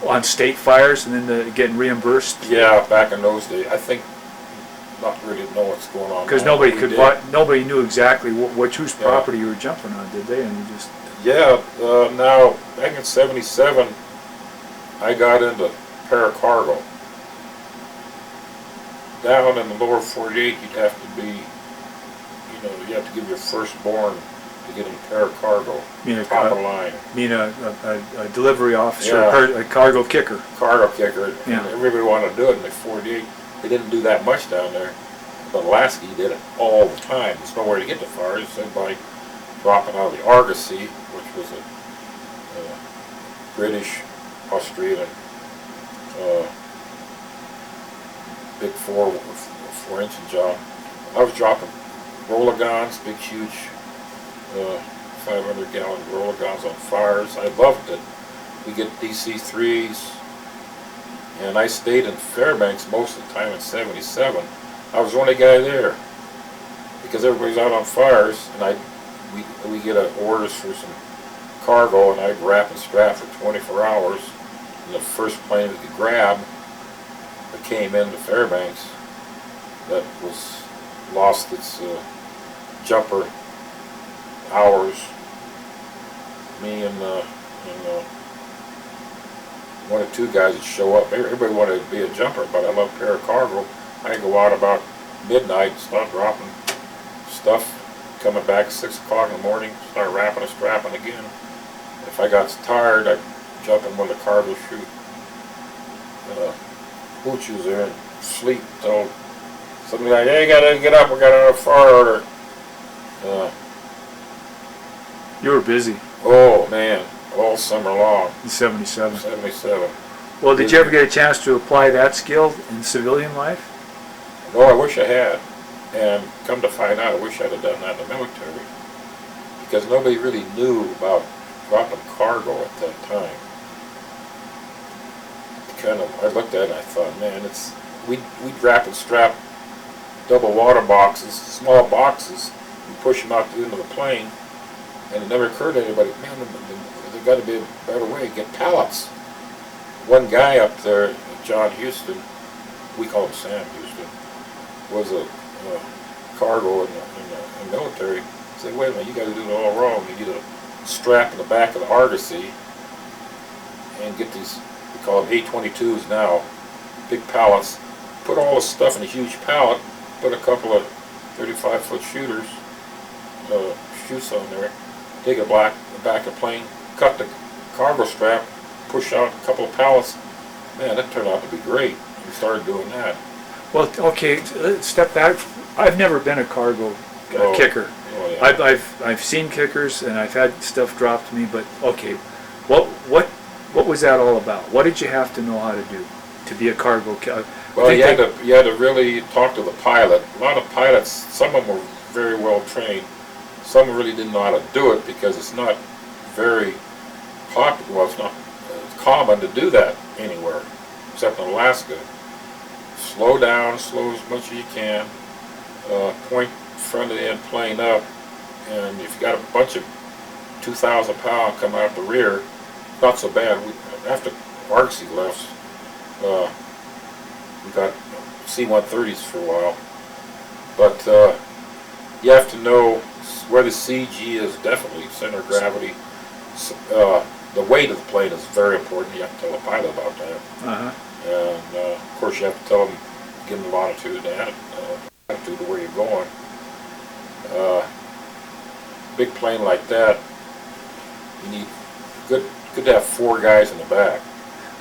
on state fires and then getting reimbursed? Yeah, back in those days, I think not really know what's going on. Because now. nobody knew exactly whose property you were jumping on, did they? And you just now back in '77, I got into paracargo. Down in the lower 48, you'd have to be, you have to give your firstborn to get in paracargo. Top of the line. Mean a delivery officer, Yeah. a cargo kicker. Cargo kicker. Yeah. And everybody wanted to do it in the 48. They didn't do that much down there. But Alaska did it all the time. There's nowhere to get to fires except by dropping out of the Argosy, which was a British, Australian, big 4-inch job. I was dropping rollagons, big, huge 500-gallon rollagons on fires. I loved it. We get DC-3s, and I stayed in Fairbanks most of the time in '77. I was the only guy there because everybody's out on fires, and we get orders for some cargo, and I'd wrap and strap for 24 hours. And the first plane we could grab that came into Fairbanks that was lost its jumper hours. Me and one or two guys would show up. Everybody wanted to be a jumper, but I love paracargo. I go out about midnight, start dropping stuff, coming back 6 o'clock in the morning, start wrapping and strapping again. If I got tired, I'd jump in one of the cargo chute hooches there and sleep until somebody like, hey, you gotta get up, we got another fire order. You were busy. Oh man, all summer long. In '77. '77. Well, did you ever get a chance to apply that skill in civilian life? No, I wish I had. And come to find out, I wish I'd have done that in the military. Because nobody really knew about dropping cargo at that time. I looked at it and I thought, man, we'd wrap and strap double water boxes, small boxes, and push them out into the plane. And it never occurred to anybody, man, there's got to be a better way to get pallets. One guy up there, John Houston, we call him Sam Houston, was a cargo in the military. He said, wait a minute, you got to do it all wrong. You need a strap in the back of the Argosy and get these, we call them A22s now, big pallets. Put all the stuff in a huge pallet, put a couple of 35-foot shooters, chutes on there, take it back of the plane, cut the cargo strap, push out a couple of pallets. Man, that turned out to be great. We started doing that. Well, okay, step back. I've never been a cargo kicker. Oh, yeah. I've seen kickers and I've had stuff dropped to me, but okay, what was that all about? What did you have to know how to do to be a cargo kicker? Well, you had to really talk to the pilot. A lot of pilots, some of them were very well trained. Some really didn't know how to do it because it's not very popular. Well, it's not common to do that anywhere except in Alaska. Slow down, slow as much as you can. Point front of the end plane up, and if you got a bunch of 2,000 pound coming out the rear, not so bad. After Argosy left, we got C-130s for a while, but you have to know where the CG is. Definitely center of gravity. The weight of the plane is very important. You have to tell the pilot about that. And of course you have to tell them, give them the longitude and attitude of where you're going. Big plane like that, you need good to have 4 guys in the back.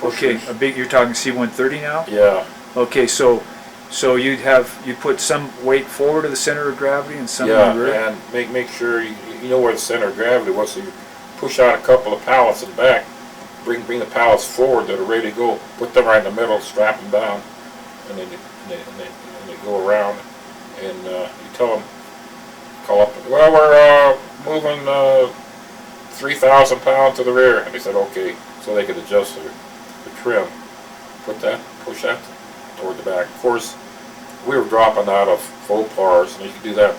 Okay, you're talking C-130 now? Yeah. Okay, so you'd put some weight forward to the center of gravity and some in the rear? And make sure you know where the center of gravity was, so you push out a couple of pallets in the back, bring the pallets forward that are ready to go, put them right in the middle, strap them down, and then they go around, and you tell them, call up, well, we're moving 3,000 pounds to the rear, and they said okay, so they could adjust the trim, push that toward the back. Of course, we were dropping out of Vopars, and you could do that.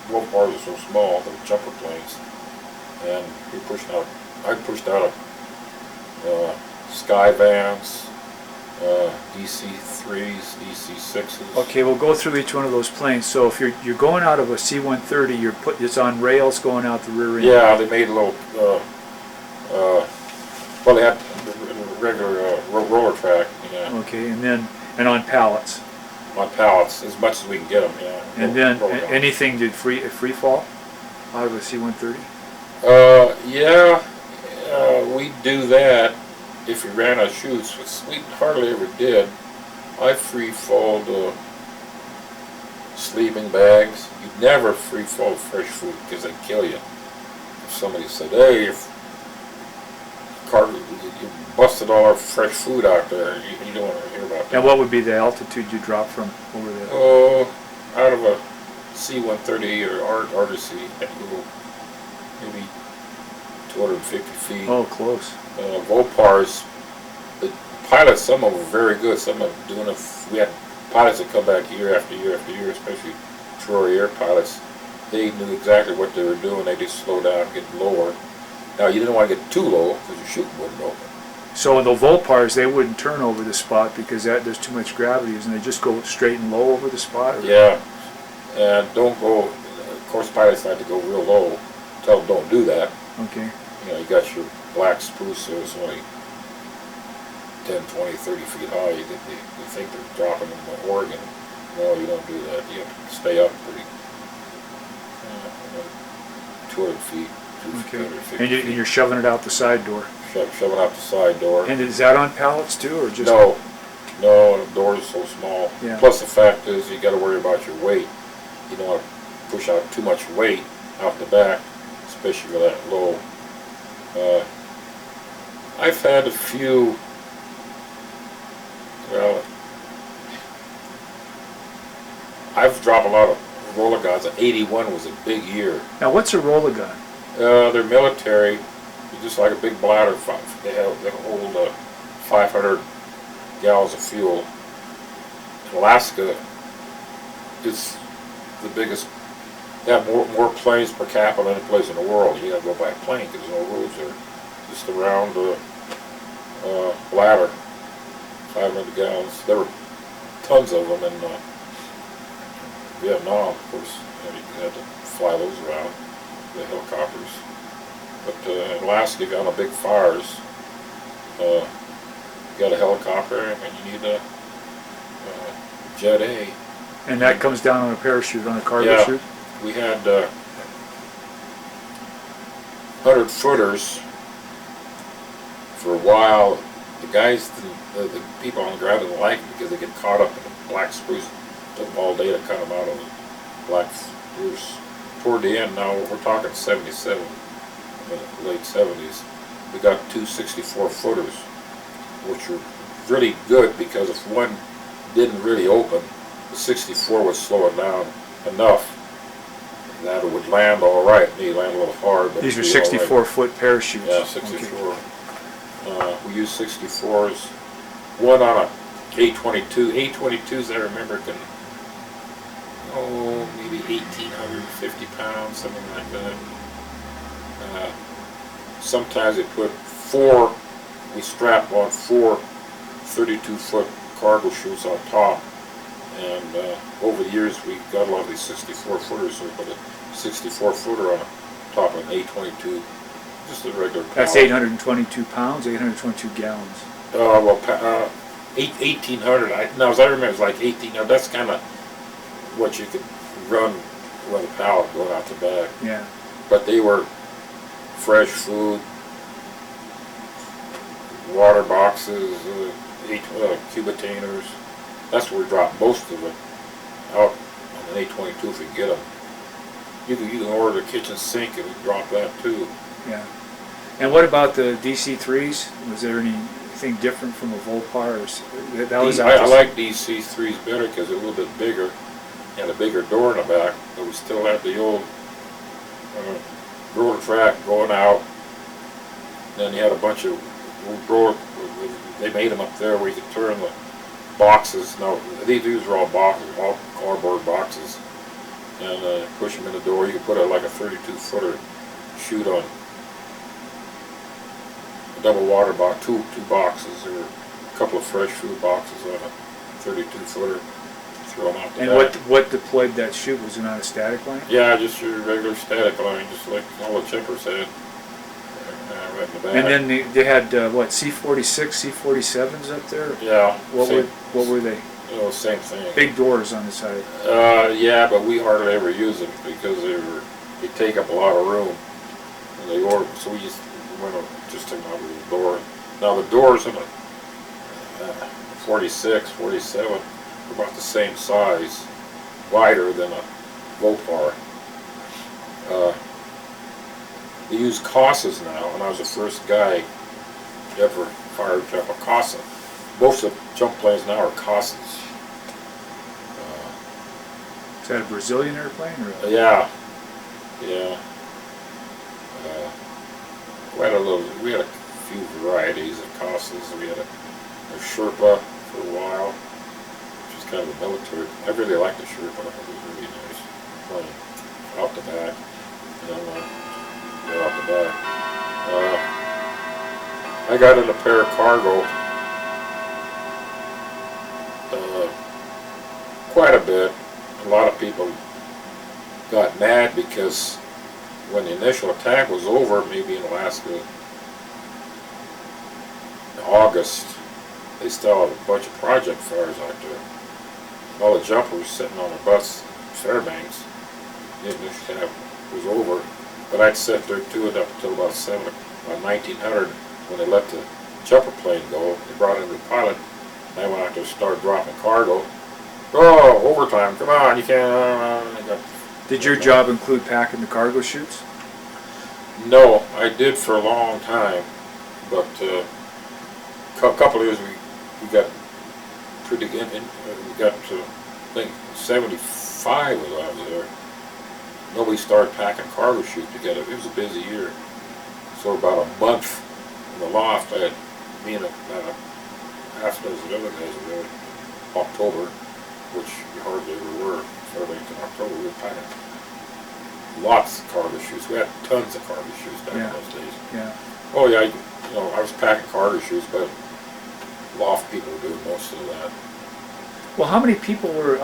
Vopars are so small, they're jumper planes, and I pushed out a Sky Vans, DC3s, DC6s. Okay, we'll go through each one of those planes. So if you're going out of a C-130, it's on rails going out the rear end. Yeah, they made a little. Well, they had regular roller track. Yeah. Okay, and on pallets. On pallets, as much as we can get them. Yeah. And then anything did free fall out of a C-130? Yeah, we do that if we ran out of chutes, which we hardly ever did. I free-falled sleeping bags. You'd never free-fall fresh food because they kill you. If somebody said, hey, you busted all our fresh food out there, you don't want to hear about that. And what would be the altitude you drop from over there? Oh, out of a C-130 or RDC, I'd go maybe 250 feet. Oh, close. Volpars, the pilots, some of them were very good. Some of them doing it. We had pilots that come back year after year after year, especially Troy Air pilots. They knew exactly what they were doing. They just slow down, get lower. Now, you didn't want to get too low because your chute wouldn't open. So in the Volpars, they wouldn't turn over the spot because there's too much gravity, and they just go straight and low over the spot? Or? Yeah, and don't go, of course pilots like to go real low. Tell them don't do that. Okay. You know, you got your black spruce there, it's only 10, 20, 30 feet high. You think they're dropping in Oregon. No, you don't do that. You have to stay up pretty, 200 feet. Okay. And you're shoving it out the side door? Shoving out the side door. And is that on pallets too, or just? No, the door is so small. Yeah. Plus the fact is you got to worry about your weight. You don't want to push out too much weight out the back, especially with that low. I've had a few, well, I've dropped a lot of roller guns. 81 was a big year. Now what's a roller gun? They're military. They're just like a big bladder. They hold 500 gallons of fuel. Alaska is the biggest. They have more planes per capita than any place in the world. You got to go by a plane because there's no roads there. Just around bladder, 500 gallons. There were tons of them in Vietnam, of course. You had to fly those around, the helicopters. But in Alaska, you got on big fires. You got a helicopter, and you need a Jet A. And that comes down on a parachute, on a cargo Yeah. chute? We had 100-footers for a while. The guys, the people on the ground didn't like it because they get caught up in the black spruce. It took them all day to cut them out of the black spruce. Toward the end, now we're talking 77, late 70s, we got two 64-footers, which were really good because if one didn't really open, the 64 would slow it down enough that it would land all right. It may land a little hard, but these are 64-foot parachutes? Yeah, 64. Okay. We use 64s. One on a A-22. A-22s, I remember, can, maybe 1,850 pounds, something like that. Sometimes they put we strap on 4 32-foot cargo chutes on top. And over the years, we got a lot of these 64-footers, so we put a 64-footer on top of an A-22, just a regular pallet. That's 822 pounds, 822 gallons. 1,800. As I remember, it was like 1,800. That's kind of what you could run with a pallet going out the back. Yeah. But they were fresh food, water boxes, cubitaners. That's where we drop most of it out on an A-22 if we get them. You can order the kitchen sink and we drop that too. Yeah. And what about the DC-3s? Was there anything different from a Volpar? I like DC-3s better because they're a little bit bigger and a bigger door in the back, but we still have the old roller track going out. Then you had a bunch of roller. They made them up there where you could turn the boxes. No, these are all boxes, all cardboard boxes, and push them in the door. You could put like a 32-footer chute on double water box, two boxes, or a couple of fresh food boxes on a 32-footer. Throw them out the And back. what deployed that chute? Was it not a static line? Yeah, just your regular static line, just like all the chippers had. Right in the back. And then they had what, C-46, C-47s up there? Yeah. What were they? Same thing. Big doors on the side. Yeah, but we hardly ever use them because they take up a lot of room. And so we just took them out of the door. Now the doors in a 46, 47 are about the same size, wider than a Vopar. We use Casas now, and I was the first guy ever fired up a Casa. Most of the jump planes now are Casas. Is that a Brazilian airplane or? Yeah. We had a few varieties of Casas. We had a Sherpa for a while, which was kind of a military. I really liked the Sherpa. It was really nice plane. Out the back. Out the back. I got in a pair of cargo quite a bit. A lot of people got mad because when the initial attack was over, maybe in Alaska, in August, they still had a bunch of project fires out there. All the jumpers sitting on the bus in Fairbanks. The initial attack was over, but I'd sit there to it up until about 1900 when they let the jumper plane go. They brought in the pilot, and I went out there and started dropping cargo. Oh, overtime, come on, you can't. Did your job include packing the cargo chutes? No, I did for a long time, but a couple of years we got pretty good. We got to, I think, 75 was I was there. Nobody started packing cargo chutes together. It was a busy year. So about a month in the loft, I had me and about a half dozen other guys were there. October, which we hardly ever were. Fairbanks in October, we were packing lots of cargo chutes. We had tons of cargo chutes back in those days. Yeah. Oh yeah, I was packing cargo chutes, but loft people were doing most of that. Well, how many people were up